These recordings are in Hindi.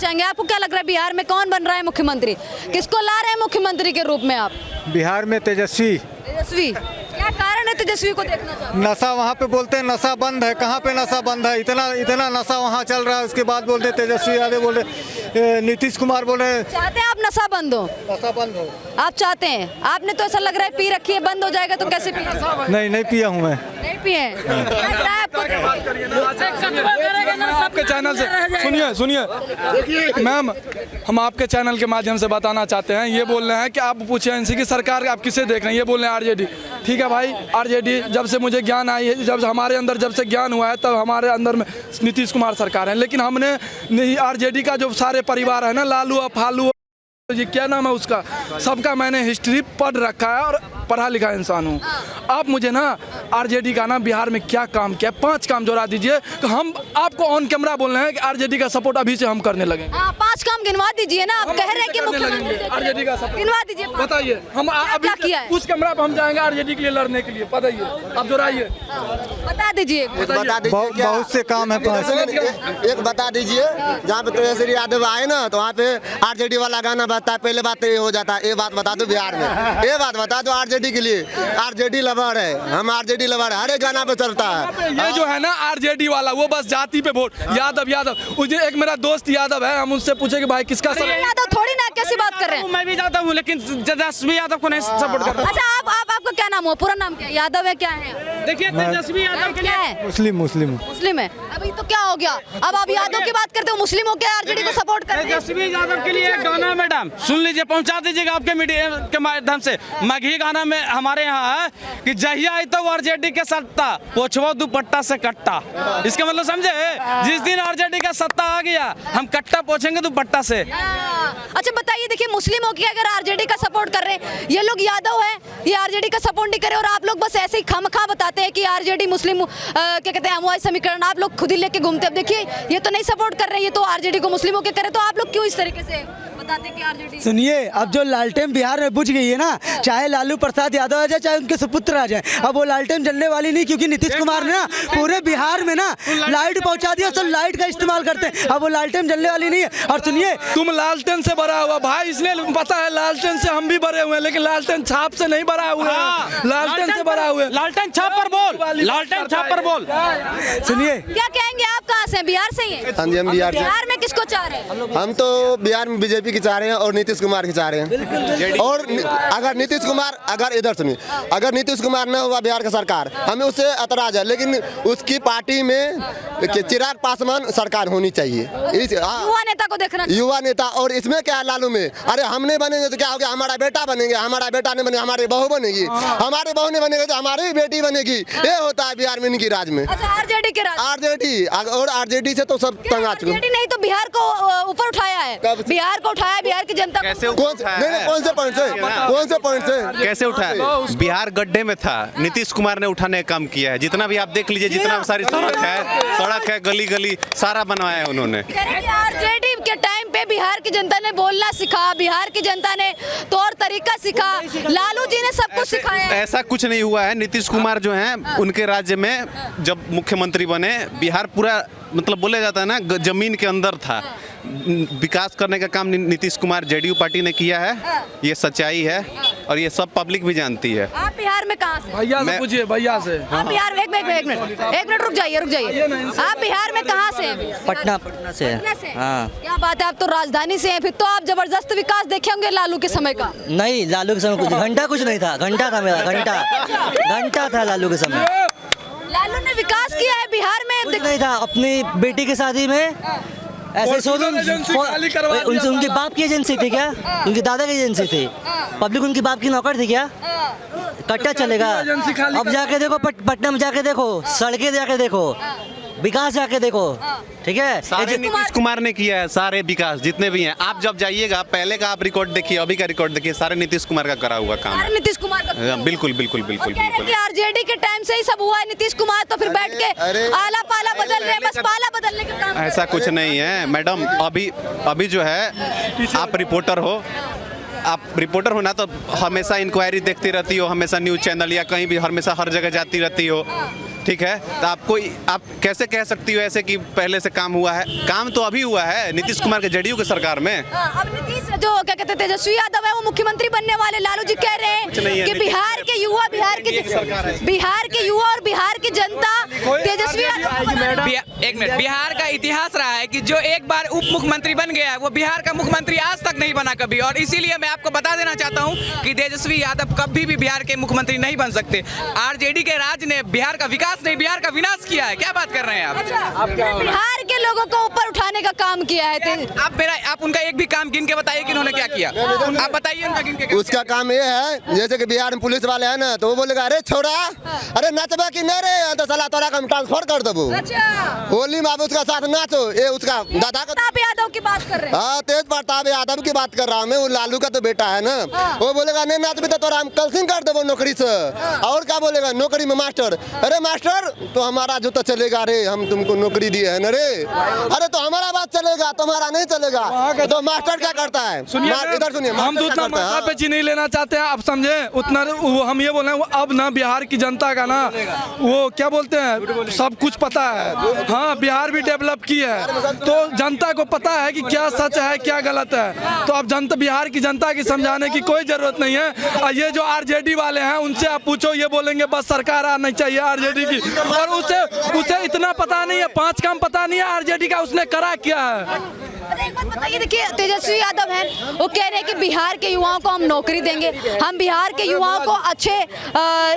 चाहेंगे, आपको क्या लग रहा है बिहार में कौन बन रहा है मुख्यमंत्री? किसको ला रहे हैं मुख्यमंत्री के रूप में आप? बिहार में तेजस्वी। तेजस्वी, क्या कारण है तेजस्वी को देखना चाहते हैं? नशा वहाँ पे बोलते हैं नशा बंद है, कहाँ पे नशा बंद है? इतना नशा वहाँ चल रहा है, उसके बाद बोलते तेजस्वी यादव, बोले नीतीश कुमार बोले चाहते हैं आप नशा बंद हो? नशा बंद हो। आप चाहते हैं? आपने तो ऐसा लग रहा है पी रखी है, बंद हो जाएगा तो कैसे पी? नहीं पिया हूँ मैं। नहीं पिए? लग रहा है आपको? आपके चैनल से सुनिए मैम, हम आपके चैनल के माध्यम से बताना चाहते हैं, ये बोल रहे हैं कि आप पूछे इनसे कि सरकार आप किसे देख रहे हैं, ये बोल रहे हैं आरजेडी। ठीक है भाई, आरजेडी जब से मुझे ज्ञान आई है, जब हमारे अंदर जब से ज्ञान हुआ है, तब हमारे अंदर में नीतीश कुमार सरकार है। लेकिन हमने आरजेडी का जो सारे परिवार है ना, लालू फालू, ये क्या नाम है उसका, सबका मैंने हिस्ट्री पढ़ रखा है और पढ़ा लिखा इंसान हूँ। आप मुझे ना आरजेडी का ना बिहार में क्या काम किया, 5 काम जोड़ा दीजिए, तो हम आपको ऑन कैमरा बोल रहे हैं कि आरजेडी का सपोर्ट अभी से हम करने लगे। 5 काम गिनवा दीजिए ना, आप कह रहे हैं कि मुख्यमंत्री आरजेडी का सपोर्ट गिनवा दीजिए। बताइए, हम अभी क्या किया है? उस कैमरा पर हम जाएंगे आरजेडी के लिए लड़ने के लिए, बताइए आप जोड़ाइए, बता दीजिए। बहुत से काम है। एक बता दीजिए, जहाँ पे तेजस्वी यादव आए ना, तो वहाँ पे आरजेडी वाला गाना बजता है। पहले बात तो ये हो जाता है, ये बात बता दो बिहार में, ये बात बता दो आरजेडी के लिए। आरजेडी लवर है, हम आरजेडी लवर है, हर एक गाना पे चलता है। ये जो है ना आरजेडी वाला, वो बस जाति पे वोट, यादव। एक मेरा दोस्त यादव है, हम उससे पूछे कि भाई किसका यादव थोड़ी ना, कैसी बात कर रहे हैं? मैं भी जाता हूँ, लेकिन तेजस्वी यादव को नहीं सपोर्ट कर रहा। अच्छा, आपका क्या नाम हो, पूरा नाम क्या है? यादव है, क्या है? देखिए तेजस्वी यादव के क्या लिए है? मुस्लिम है। अभी तो क्या हो गया, अब आप यादव की बात करते हो, मुस्लिम हो क्या आरजेडी को सपोर्ट करते हैं? तेजस्वी यादव के लिए एक गाना है मैडम, सुन लीजिए, पहुंचा दीजिएगा आपके मीडिया के माध्यम से। मगही गाना में हमारे यहाँ है कि जहिया आई तो आरजेडी के सत्ता, पोछवा दुपट्टा से कट्टा। इसका मतलब समझे, जिस दिन आरजेडी का सत्ता आ गया, हम कट्टा पोछेंगे दुपट्टा से। अच्छा बताइए, देखिए मुस्लिम हो के अगर आरजेडी का सपोर्ट कर रहे हैं, ये लोग यादव है, ये आरजेडी का सपोर्ट नहीं करे, और आप लोग बस ऐसे ही खामखा बताते हैं कि आरजेडी मुस्लिम क्या कहते हैं हमवाई समीकरण आप लोग खुद ही लेके घूमते। अब देखिए ये तो नहीं सपोर्ट कर रहे हैं, ये तो आरजेडी को मुस्लिमों के करे, तो आप लोग क्यों इस तरीके से बताते हैं कि आरजेडी? सुनिए, अब जो लालटेन बिहार में बुझ गई है ना, चाहे लालू प्रसाद यादव आ जाए, चाहे उनके सुपुत्र आ जाए, अब वो लालटेन जलने वाली नहीं, क्योंकि नीतीश कुमार ने ना पूरे बिहार में ना लाइट पहुंचा दिया, सब लाइट का इस्तेमाल करते हैं, अब वो लालटेन जलने वाली नहीं है। और सुनिए, तुम लालटेन से भरा हुआ भाई, इसलिए पता है लालटेन से हम भी भरे हुए हैं, लेकिन लालटेन छाप से नहीं भरा हुआ है, लालटेन से भरा हुआ है। लालटेन छाप पर बोल, लालटेन छाप पर बोल। सुनिए, क्या कहेंगे, आप कहाँ से हैं? बिहार से ही हैं? हाँ जी, हम बिहार से। बिहार में किसको चाह रहे हैं? हम तो बिहार में बीजेपी की चाह रहे हैं और नीतीश कुमार की चाह रहे हैं। और अगर नीतीश कुमार, अगर इधर सुनिए, अगर नीतीश कुमार न हुआ बिहार का सरकार, हमें उससे एतराज है, लेकिन उसकी पार्टी में चिराग पासवान सरकार होनी चाहिए। युवा नेता को देखना, युवा नेता। और इसमें क्या है लालू में, अरे हम नहीं बनेंगे तो क्या हो गया, हमारा बेटा बनेंगे, हमारा बेटा नहीं बनेगा हमारी बहू बनेगी, हमारे बहू नहीं बनेगा तो हमारी बेटी बनेगी। ये होता है बिहार में इनकी राज में। अच्छा, आरजेडी के राज, आरजेडी, और आरजेडी से तो सब तंग आ चुके हैं। नहीं तो बिहार को ऊपर उठाया है, बिहार को उठाया, बिहार की जनता कैसे कौन से पॉइंट से कैसे उठाया? बिहार गड्ढे में था, नीतीश कुमार ने उठाने का काम किया है। जितना भी आप देख लीजिए, जितना सारी सड़क है, गली गली सारा बनवाया है उन्होंने। आरजेडी के टाइम पे बिहार की जनता ने बोलना सिखा, बिहार की जनता ने तौर तरीका सिखा, लालू जी ने सब कुछ सिखाया। ऐसा कुछ नहीं हुआ है। नीतीश कुमार जो है, उनके राज्य में जब मुख्यमंत्री बने, बिहार पूरा मतलब बोला जाता है ना जमीन के अंदर था। विकास करने का काम नीतीश कुमार जेडीयू पार्टी ने किया है, ये सच्चाई है और ये सब पब्लिक भी जानती है। आप बिहार में कहाँ से? भैया से पूछिए, भैया से। आप बिहार में, एक मिनट रुक जाइए। आप बिहार में कहाँ से हैं? पटना से। हाँ। क्या बात है, आप तो राजधानी से हैं, फिर तो आप जबरदस्त विकास देखे होंगे लालू के समय का। नहीं, लालू के समय कुछ घंटा कुछ नहीं था, घंटा था मेरा, घंटा था लालू के समय। लालू ने विकास किया है बिहार में, कुछ नहीं था। अपनी बेटी की शादी में ऐसे उनके बाप की एजेंसी थी क्या? उनके दादा की एजेंसी थी, पब्लिक उनके बाप की नौकर थी क्या? कट्टा चलेगा। अब जाके देखो, पटना में जाके देखो, सड़कें जाके देखो, विकास जाके देखो, ठीक है? सारे नीतीश कुमार ने किया है, सारे विकास जितने भी हैं। आप जब जाइएगा, पहले का आप रिकॉर्ड देखिए, अभी का रिकॉर्ड देखिए, सारे नीतीश कुमार का करा हुआ काम है। नीतीश कुमार का बिल्कुल। आरजेडी के टाइम से ही सब हुआ है, नीतीश कुमार तो फिर बैठ के आला पाला बदल रहे हैं, बस पाला बदलने का काम। ऐसा कुछ नहीं है मैडम। अभी जो है, आप रिपोर्टर हो ना, तो हमेशा इंक्वायरी देखती रहती हो, हमेशा न्यूज़ चैनल या कहीं भी हमेशा हर जगह जाती रहती हो, ठीक है, तो आप कैसे कह सकती हो ऐसे कि पहले से काम हुआ है? काम तो अभी हुआ है नीतीश कुमार के जेडीयू की सरकार में। अब नीतीश जो क्या कहते हैं तेजस्वी यादव है वो मुख्यमंत्री बनने वाले। लालू जी कह रहे नहीं हैं है, कि बिहार के युवा और बिहार की जनता तेजस्वी यादव। एक मिनट, बिहार का इतिहास रहा है कि जो एक बार उप मुख्यमंत्री बन गया है वो बिहार का मुख्यमंत्री आज तक नहीं बना कभी, और इसीलिए मैं आपको बता देना चाहता हूं कि तेजस्वी यादव कभी भी बिहार के मुख्यमंत्री नहीं बन सकते। आरजेडी के राज ने बिहार का विकास नहीं, बिहार का विनाश किया है। क्या बात कर रहे हैं आप? बिहार के लोगों को ऊपर उठाने का काम किया है। आप उनका एक भी काम गिन के बताइए कि उन्होंने क्या किया। आप बताइए उनका गिन के। उसका काम ये है, जैसे कि बिहार में पुलिस वाले हैं ना, तो वो बोलेगा अरे छोड़ा, अरे नचबा कि नहीं रे, तो साला तोरा हम ट्रांसफर कर देबो। होली में आप उसका साथ नाचो। ये उसका दादा का प्रताप यादव की बात कर रहे हैं। हाँ, तेज प्रताप यादव की बात कर रहा हूँ मैं। वो लालू का तो बेटा है ना, वो बोलेगा नहीं नाच भी तो तोरा हम कलसिंग कर देबो नौकरी से। और क्या बोलेगा, नौकरी में मास्टर, अरे मास्टर तो हमारा जो तो चलेगा रे, हम तुमको नौकरी दिए है ना रे, अरे तो हमारा बात चलेगा, तुम्हारा नहीं चलेगा। तो मास्टर क्या करता है? इधर सुनिए, हम तो उतना माथा पे चीनी नहीं लेना चाहते हैं, आप समझे उतना। हम ये बोल रहे हैं अब ना बिहार की जनता का ना वो क्या बोलते हैं, सब कुछ पता है। हाँ, बिहार भी डेवलप की है तो जनता को पता है कि क्या सच है क्या गलत है। तो अब जनता, बिहार की जनता की समझाने की कोई जरूरत नहीं है। और ये जो आरजेडी वाले हैं उनसे आप पूछो, ये बोलेंगे बस सरकार आना चाहिए आरजेडी की, और उसे इतना पता नहीं है, 5 काम पता नहीं है आरजेडी का उसने करा क्या है। एक बात बताइए, देखिए तेजस्वी यादव हैं, वो कह रहे हैं कि बिहार के युवाओं को हम नौकरी देंगे, हम बिहार के युवाओं को अच्छे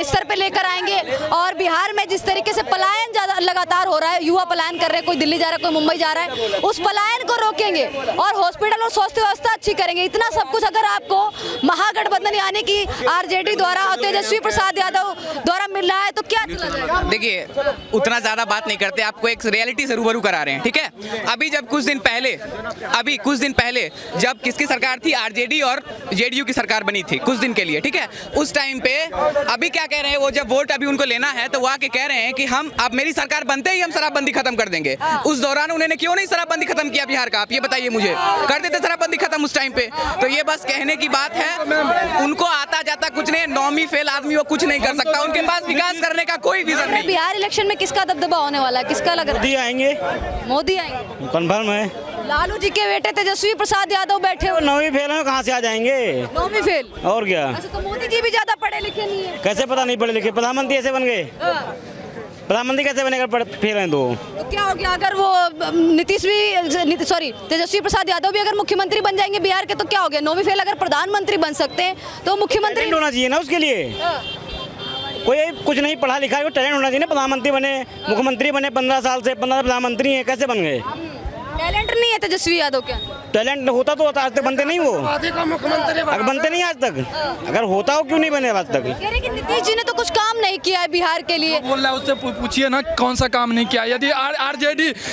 स्तर पे लेकर आएंगे। और बिहार में जिस तरीके से पलायन ज्यादा लगातार हो रहा है, युवा पलायन कर रहे हैं, कोई दिल्ली जा रहा है, कोई मुंबई जा रहा है, उस पलायन को रोकेंगे और हॉस्पिटल और स्वास्थ्य व्यवस्था अच्छी करेंगे। इतना सब कुछ अगर आपको महागठबंधन यानी कि आरजेडी द्वारा और तेजस्वी प्रसाद यादव द्वारा मिल रहा है तो क्या चला जाएगा? देखिए, उतना ज्यादा बात नहीं करते, आपको एक रियलिटी से रूबरू करा रहे हैं, ठीक है। अभी कुछ दिन पहले जब किसकी सरकार थी, आरजेडी और जेडीयू की सरकार बनी थी कुछ दिन के लिए, ठीक है। उस टाइम पे अभी क्या कह रहे हैं वो, जब वोट अभी उनको लेना है तो वो आके कह रहे हैं कि हम अब मेरी सरकार बनते ही हम शराबबंदी खत्म कर देंगे। उस दौरान उन्होंने क्यों नहीं शराबबंदी खत्म किया बिहार का? आप ये बताइए मुझे, कर देते शराबबंदी खत्म उस टाइम पे। तो ये बस कहने की बात है, उनको आता जाता कुछ नहीं, नौमी फेल आदमी वो कुछ नहीं कर सकता, उनके पास विकास करने का कोई विजन नहीं। बिहार इलेक्शन में किसका दबदबा होने वाला है, किसका लग रहा है? मोदी आएंगे, मोदी आएंगे, कंफर्म है। लालू जी के बेटे तेजस्वी प्रसाद यादव बैठे हो, 9वीं फेल है, कहाँ से आ जाएंगे? 9वीं फेल, और क्या? अच्छा तो मोदी जी भी ज्यादा पढ़े लिखे नहीं है? कैसे पता नहीं पढ़े लिखे? प्रधानमंत्री ऐसे बन गए, प्रधानमंत्री कैसे बनेगा फेल हैं तो क्या हो गया अगर वो तेजस्वी प्रसाद यादव भी अगर मुख्यमंत्री बन जाएंगे बिहार के तो क्या हो गया? 9वीं फेल अगर प्रधानमंत्री बन सकते हैं तो मुख्यमंत्री टैलेंट होना चाहिए ना उसके लिए। कोई कुछ नहीं पढ़ा लिखा है, वो टैलेंट होना चाहिए ना। प्रधानमंत्री बने, मुख्यमंत्री बने, 15 साल से 15 प्रधानमंत्री हैं, कैसे बन गए? टैलेंट नहीं है तेजस्वी यादव क्या? टैलेंट होता तो आज तक बनते नहीं, वो अगर बनते नहीं आज तक, अगर होता हो क्यों नहीं बने आज तक? कह रहे कि नीतीश जी ने तो कुछ काम नहीं किया है बिहार के लिए। बोल रहा है, उससे पूछिए ना कौन सा काम नहीं किया। यदि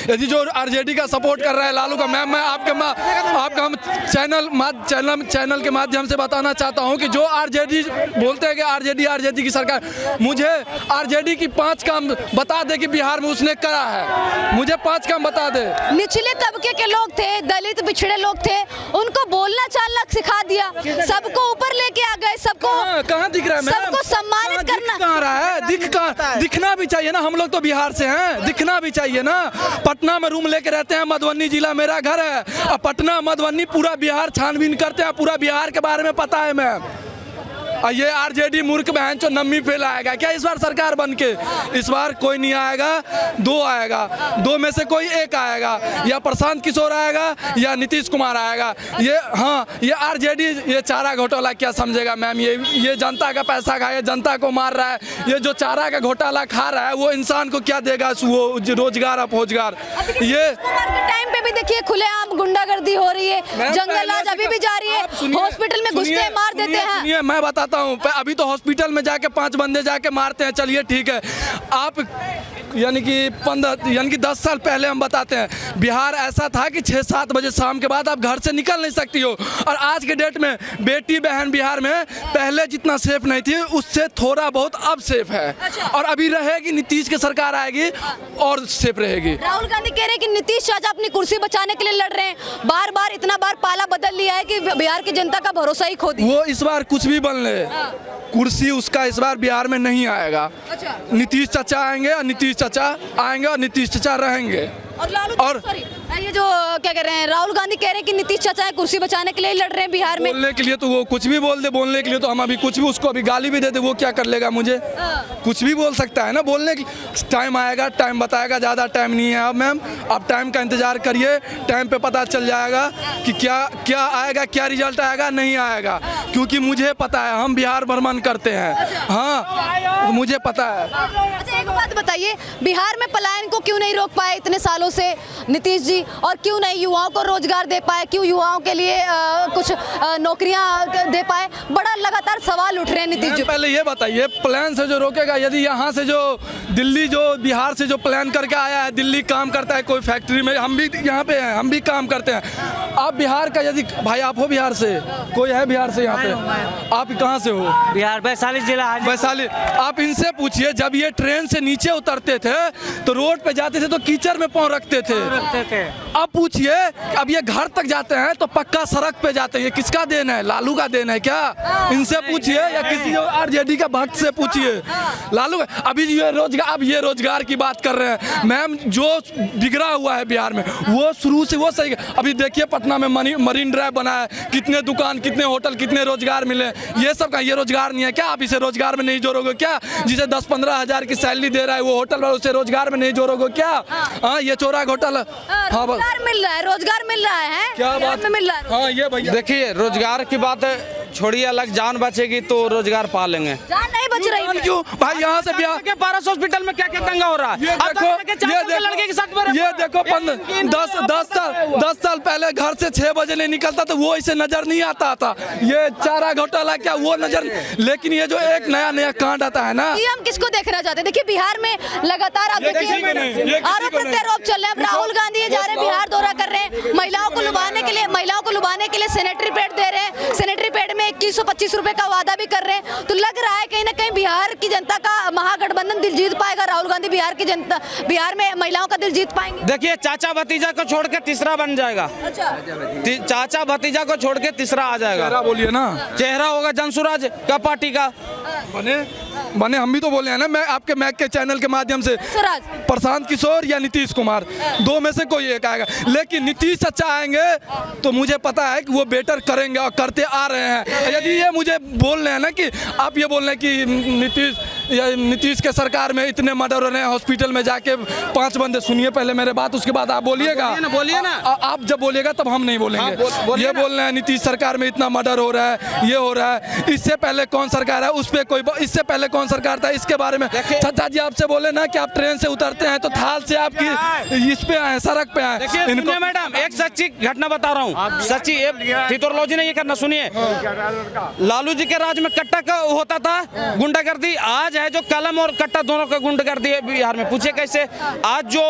यदि जो आरजेडी का सपोर्ट कर रहा है लालू का, मैं आपका हम चैनल के माध्यम से बताना चाहता हूं कि जो आरजेडी बोलते हैं कि आरजेडी की सरकार, मुझे आरजेडी की 5 काम बता दे कि बिहार में उसने करा है, मुझे 5 काम बता दे। निचले तबके के लोग थे, दलित पिछड़े लोग थे, उनको बोलना चालना सिखा दिया, सबको ऊपर लेके आ गए, सबको कहाँ दिख रहा है? सबको सम्मानित करना कहाँ रहा है? दिखना भी चाहिए ना, हम लोग तो बिहार से हैं, दिखना भी चाहिए ना। पटना में रूम लेके रहते हैं, मधुबनी जिला मेरा घर है, और पटना मधुबनी पूरा बिहार छानबीन करते हैं, पूरा बिहार के बारे में पता है मैं। और ये आरजेडी मूर्ख बहन जो 9वीं फेल आएगा क्या इस बार सरकार बन के? इस बार कोई नहीं आएगा, 2 आएगा, 2 में से कोई एक आएगा, या प्रशांत किशोर आएगा या नीतीश कुमार आएगा। ये आरजेडी ये चारा घोटाला क्या समझेगा मैम? ये जनता का पैसा खा, ये जनता को मार रहा है, ये जो चारा का घोटाला खा रहा है वो इंसान को क्या देगा? वो रोजगार अपोजगार। ये टाइम पे भी देखिए खुलेआम गुंडागर्दी हो रही है, जंगल राज अभी भी जारी है, हॉस्पिटल में घुसते मार देते हैं। मैं बताता हूं, अभी तो हॉस्पिटल में जाके 5 बंदे जाके मारते हैं, चलिए ठीक है। आप यानी कि 10 साल पहले हम बताते हैं, बिहार ऐसा था कि 6-7 बजे शाम के बाद आप घर से निकल नहीं सकती हो, और आज के डेट में बेटी बहन बिहार में पहले जितना सेफ नहीं थी उससे थोड़ा बहुत अब सेफ है। और अभी रहेगी, नीतीश की सरकार आएगी और सेफ रहेगी। राहुल गांधी कह रहे हैं कि नीतीश चाचा अपनी कुर्सी बचाने के लिए लड़ रहे हैं, बार बार इतना बार पाला बदल लिया है कि बिहार की जनता का भरोसा ही खो दिया? वो इस बार कुछ भी बन ले, कुर्सी उसका इस बार बिहार में नहीं आएगा। अच्छा। नीतीश चाचा आएंगे और नीतीश चाचा आएंगे और नीतीश चाचा रहेंगे। और लालू और- सॉरी, ये जो क्या कह रहे हैं, राहुल गांधी कह रहे हैं कि नीतीश चाचा है कुर्सी बचाने के लिए लड़ रहे हैं बिहार में। बोलने के लिए तो वो कुछ भी बोल दे, बोलने के लिए तो हम अभी कुछ भी, उसको अभी गाली भी दे दे वो क्या कर लेगा मुझे? कुछ भी बोल सकता है ना, बोलने की टाइम आएगा, टाइम बताएगा, ज़्यादा टाइम नहीं है अब मैम। आप टाइम का इंतजार करिए, टाइम पे पता चल जाएगा कि क्या क्या आएगा, क्या रिजल्ट आएगा, नहीं आएगा, क्योंकि मुझे पता है, हम बिहार भ्रमण करते हैं। हाँ, मुझे पता है। अच्छा, एक बात बताइए, बिहार में पलायन को क्यों नहीं रोक पाए इतने सालों से नीतीश जी, और क्यों नहीं युवाओं को रोजगार दे पाए, क्यों युवाओं के लिए कुछ नौकरियां दे पाए? बड़ा लगातार सवाल उठ रहे हैं नीतीश जी। पहले ये बताइए, प्लान से जो रोकेगा, यदि यहाँ से जो दिल्ली, जो बिहार से जो प्लान करके आया है, दिल्ली काम करता है कोई फैक्ट्री में, हम भी यहाँ पे हैं, हम भी काम करते हैं। आप बिहार का, यदि भाई आप हो बिहार से, कोई है बिहार से यहाँ पे? आप कहाँ से हो? बिहार वैशाली जिला। वैशाली। आप इनसे पूछिए, जब ये ट्रेन से नीचे उतरते थे तो रोड पे जाते थे तो कीचड़ में पाँव रखते थे। अब पूछिए, अब ये घर तक जाते हैं तो पक्का सड़क पे जाते हैं। ये किसका देन है? लालू का देन है क्या? इनसे पूछिए, या किसी आरजेडी का भक्त से पूछिए। लालू अभी ये रोजगार, अब ये रोजगार की बात कर रहे हैं मैम, जो बिगड़ा हुआ है बिहार में वो शुरू से वो सही। अभी देखिए पटना में मरीन ड्राइव बना है, कितने दुकान, कितने होटल, कितने रोजगार मिले। ये सब का ये रोजगार नहीं है क्या? आप इसे रोजगार में नहीं जोड़ोगे क्या? जिसे 10-15 हजार की सैलरी दे रहा है वो होटल वाला, उसे रोजगार में नहीं जोड़ोगे क्या? हाँ, ये चोरा घोटाला। हाँ, रोजगार मिल रहा है, रोजगार मिल रहा है, क्या बात में मिल रहा है? हाँ, ये भैया देखिए, रोजगार की बात छोड़िए, अलग जान बचेगी तो रोजगार पालेंगे। जान नहीं बच रही है। क्यों भाई? यहाँ से बिहार के पारस हॉस्पिटल में क्या क्या दंगा हो रहा है? ये लड़के के साथ ये देखो 10 साल पहले घर से 6 बजे नहीं निकलता तो वो इसे नजर नहीं आता था। ये चारा घोटाला क्या वो नजर, लेकिन ये जो एक नया कांड आता है ना, ये हम किसको देखना चाहते हैं? देखिए बिहार में लगातार आप ये किसी को नहीं, ये देखिए किसी आरोप को नहीं। प्रत्यारोप चल रहे हैं। अब राहुल गांधी ये जा रहे हैं, बिहार दौरा कर रहे हैं, महिलाओं को लुभाने के लिए सैनिटरी पैड दे रहे हैं। सैनिटरी पैड में 2125 रुपए का वादा भी कर रहे हैं। तो लग रहा है कहीं ना कहीं बिहार की जनता का महागठबंधन दिल जीत पाएगा। राहुल गांधी बिहार में महिलाओं का दिल जीत पाएंगे। देखिए, चाचा भतीजा को छोड़ के तीसरा बन जाएगा। अच्छा, चाचा भतीजा को छोड़ के तीसरा आ जाएगा। बोलिए ना, चेहरा होगा जनसुराज का पार्टी का। बने हम भी तो बोले हैं ना, मैं आपके मैक के चैनल के माध्यम से, स्वराज, प्रशांत किशोर या नीतीश कुमार, दो में से कोई एक आएगा। लेकिन नीतीश चाचा आएंगे तो मुझे पता है कि वो बेटर करेंगे और करते आ रहे हैं। यदि ये मुझे बोल रहे हैं ना कि आप ये बोल रहे हैं कि नीतीश के सरकार में इतने मर्डर हो रहे हैं, हॉस्पिटल में जाके 5 बंदे, सुनिए पहले मेरे बात, उसके बाद आप बोलिएगा। बोलिए ना। आप जब बोलिएगा तब हम नहीं बोलेंगे। ये बोल रहे हैं नीतीश सरकार में इतना मर्डर हो रहा है, ये हो रहा है। इससे पहले कौन सरकार है उस पर कोई, इससे पहले कौन सरकार था इसके बारे में चाचा जी आपसे बोले ना कि आप ट्रेन से उतरते हैं तो थाल से आपकी इस पे आए, सड़क पे आए। देखिए मैडम, एक सच्ची घटना बता रहा हूँ, सच्ची। थितोरलॉजी नहीं ये करना, सुनिए। लालू जी के राज में कट्टा का होता था गुंडागर्दी, आज है जो कलम और कट्टा दोनों का गुंडागर्दी है बिहार में। पूछे कैसे? आज जो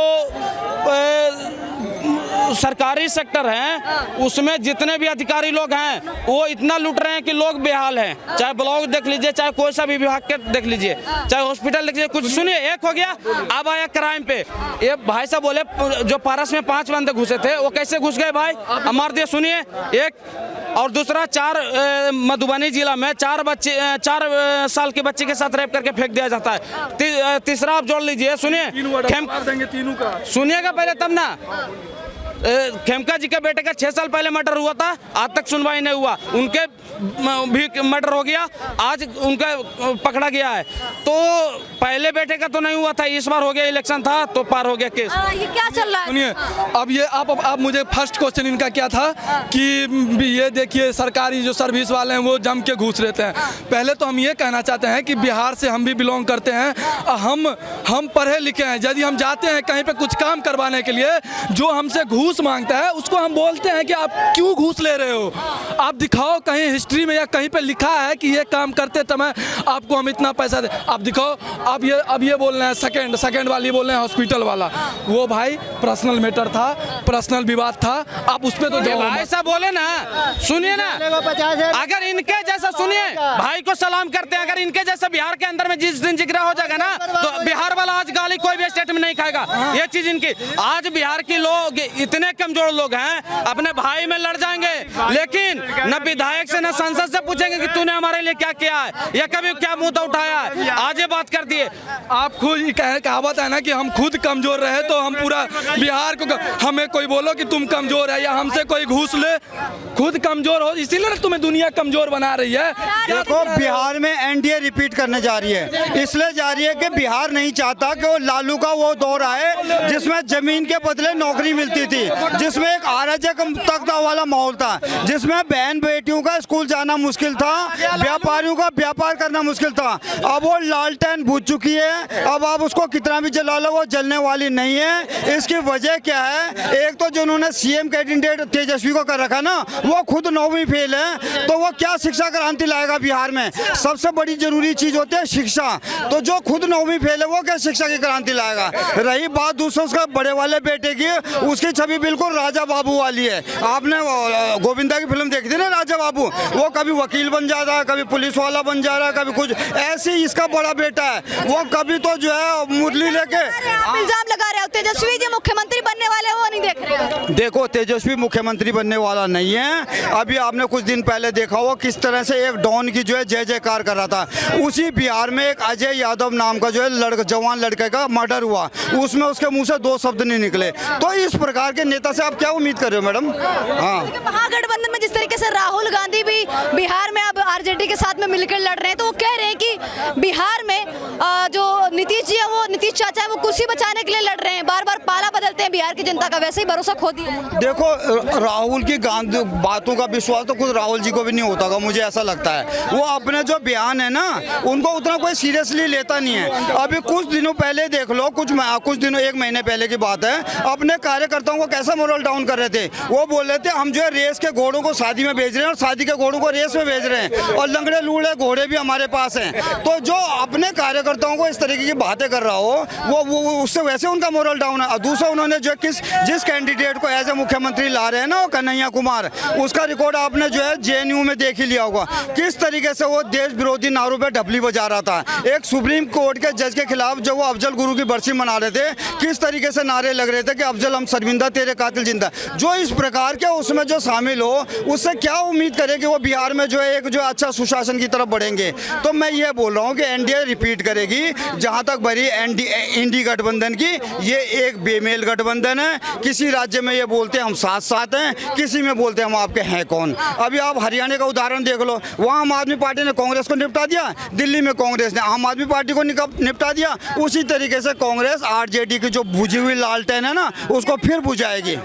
सरकारी सेक्टर है उसमें जितने भी अधिकारी लोग हैं वो इतना लूट रहे हैं कि लोग बेहाल हैं। चाहे ब्लॉक देख लीजिए, चाहे कोई सा भी विभाग के देख लीजिए, चाहे हॉस्पिटल देख लीजिए। कुछ सुनिए, एक हो गया, अब आया क्राइम पे। ये भाई साहब बोले जो पारस में 5 बंदे घुसे थे वो कैसे घुस गए भाई, मार दिए। सुनिए, एक और दूसरा 4 मधुबनी जिला में 4 साल के बच्चे के साथ रेप करके फेंक दिया जाता है। तीसरा आप जोड़ लीजिए, सुनिए, सुनिएगा पहले तब ना। खेमका जी के बेटे का 6 साल पहले मर्डर हुआ था, आज तक सुनवाई नहीं हुआ, उनके भी मर्डर हो गया, आज उनका पकड़ा गया है। तो पहले बेटे का तो नहीं हुआ था, इस बार हो गया, इलेक्शन था तो पार हो गया केस। ये क्या चल रहा है? सुनिए, अब ये आप मुझे फर्स्ट क्वेश्चन इनका क्या था कि ये देखिए सरकारी जो सर्विस वाले हैं वो जम के घूस लेते हैं। पहले तो हम ये कहना चाहते हैं कि बिहार से हम भी बिलोंग करते हैं, हम पढ़े लिखे हैं। यदि हम जाते हैं कहीं पे कुछ काम करवाने के लिए, जो हमसे घूस मांगता है उसको हम बोलते हैं कि आप क्यों घूस ले रहे हो, आप दिखाओ कहीं हिस्ट्री में या कहीं पे लिखा है कि ये काम करते समय आपको हम इतना पैसा दे, आप दिखाओ। अब ये बोल रहे हैं सेकंड वाली बोल रहे हैं हॉस्पिटल वाला, वो भाई पर्सनल मैटर था, पर्सनल विवाद था, आप उस पे तो ऐसा बोले ना। सुनिए ना, अगर इनके जैसा, सुनिए, भाई को सलाम करते हैं, अगर इनके जैसा बिहार के अंदर में जिस दिन जिगरा हो जाएगा ना तो बिहार वाला आज गाली कोई भी स्टेट में नहीं खाएगा। ये चीज इनकी, आज बिहार के लोग इतने इतने कमजोर लोग हैं अपने भाई में लड़ जाएंगे, लेकिन न विधायक से न सांसद से पूछेंगे कि तूने हमारे लिए क्या किया है या कभी क्या मुद्दा उठाया है। आज ये बात कर दिए। आप खुद कहावत है ना कि हम खुद कमजोर रहे तो हम पूरा बिहार को, हमें कोई बोलो कि तुम कमजोर है या हमसे कोई घूस ले, खुद कमजोर हो, इसीलिए तुम्हें दुनिया कमजोर बना रही है। देखो बिहार में एनडीए रिपीट करने जा रही है, इसलिए जा रही है कि बिहार नहीं चाहता कि वो लालू का वो दौर आए जिसमें जमीन के बदले नौकरी मिलती थी, जिसमें एक अराजकता वाला माहौल था, जिसमें बहन बेटियों का स्कूल जाना मुश्किल था, व्यापारियों का व्यापार करना मुश्किल था। अब वो लालटेन बुझ चुकी है, अब आप उसको कितना भी जला लो वो जलने वाली नहीं है। इसकी वजह क्या है? एक तो जिन्होंने सीएम कैंडिडेट तेजस्वी को कर रखा ना, वो खुद 9वीं फेल है, तो वो क्या शिक्षा क्रांति लाएगा बिहार में? सबसे बड़ी जरूरी चीज होती है शिक्षा, तो जो खुद 9वीं फेल है वो क्या शिक्षा की क्रांति लाएगा? रही बात दूसरे उसका बड़े वाले बेटे की, उसकी छवि बिल्कुल राजा बाबू वाली है। आपने गोविंदा की फिल्म देखी थी ना, राजा बाबू, वो कभी वकील बन जाता है, कभी पुलिस वाला बन जा रहा है, कभी कुछ ऐसे ही इसका बड़ा बेटा है, वो कभी तो जो है मुरली लेके आप इल्जाम लगा रहे हो तेजस्वी जी मुख्यमंत्री बनने वाले हैं, वो नहीं देख रहे। देखो तेजस्वी मुख्यमंत्री बनने वाला नहीं है। अभी आपने कुछ दिन पहले देखा हो किस तरह से एक डॉन की जो है जय जयकार कर रहा था। उसी बिहार में एक अजय यादव नाम का जो है जवान लड़के का मर्डर हुआ, उसमें उसके मुंह से 2 शब्द नहीं निकले। तो इस प्रकार के नेता से आप क्या उम्मीद कर रहे हो मैडम? हाँ, महागठबंधन में जिस तरीके से राहुल गांधी भी बिहार में अब आरजेडी के साथ में मिलकर लड़ रहे हैं, तो वो कह रहे हैं कि बिहार में जो नीतीश जी है, वो नीतीश चाचा है, वो कुर्सी बचाने के लिए लड़ रहे हैं, बार बार पाला बदलते हैं बिहार की जनता का, वैसे ही भरोसा खो दिया है। देखो राहुल की गांधी बातों का विश्वास तो खुद राहुल जी को भी नहीं होता, मुझे ऐसा लगता है। वो अपने जो बयान है ना, उनको उतना कोई सीरियसली लेता नहीं है। अभी कुछ दिनों पहले देख लो, कुछ दिनों 1 महीने पहले की बात है, अपने कार्यकर्ताओं को कैसा मोरल डाउन कर रहे थे। वो बोल रहे थे हम जो है रेस के घोड़ों को शादी में भेज रहे हैं और शादी के घोड़ों को रेस में भेज रहे हैं, और लंगड़े लूड़े घोड़े भी हमारे पास हैं। तो जो अपने कार्यकर्ताओं को इस तरीके की बातें कर रहा हो, वो उससे वैसे उनका मोरल डाउन है। दूसरा उन्होंने जो जिस कैंडिडेट को एज ए मुख्यमंत्री ला रहे हैं ना, वो कन्हैया कुमार, उसका रिकॉर्ड आपने जो है जेएनयू में देख ही लिया होगा, किस तरीके से वो देश विरोधी नारों पे ढपली बजा रहा था। एक सुप्रीम कोर्ट के जज के खिलाफ जो वो अफजल गुरु की बरसी मना रहे थे, किस तरीके से नारे लग रहे थे कि अफजल हम शर्मिंदा, तेरे कातिल जिंदा। जो इस प्रकार के उसमें जो शामिल हो, उससे क्या उम्मीद करे कि वो बिहार में जो है एक जो अच्छा सुशासन की तरफ बढ़ेंगे। तो मैं ये बोल रहा हूँ कि एनडीए रिपीट करेगी। जहाँ तक बड़ी इंडी गठबंधन की, ये एक बेमेल गठबंधन है। किसी राज्य में ये बोलते हैं हम साथ साथ हैं, किसी में बोलते हैं हम आपके हैं कौन। अभी आप हरियाणा का उदाहरण देख लो, वहाँ आम आदमी पार्टी ने कांग्रेस को निपटा दिया, दिल्ली में कांग्रेस ने आम आदमी पार्टी को निपटा दिया। उसी तरीके से कांग्रेस आरजेडी की जो बुझी हुई लालटेन है ना, उसको फिर बुझाएगी।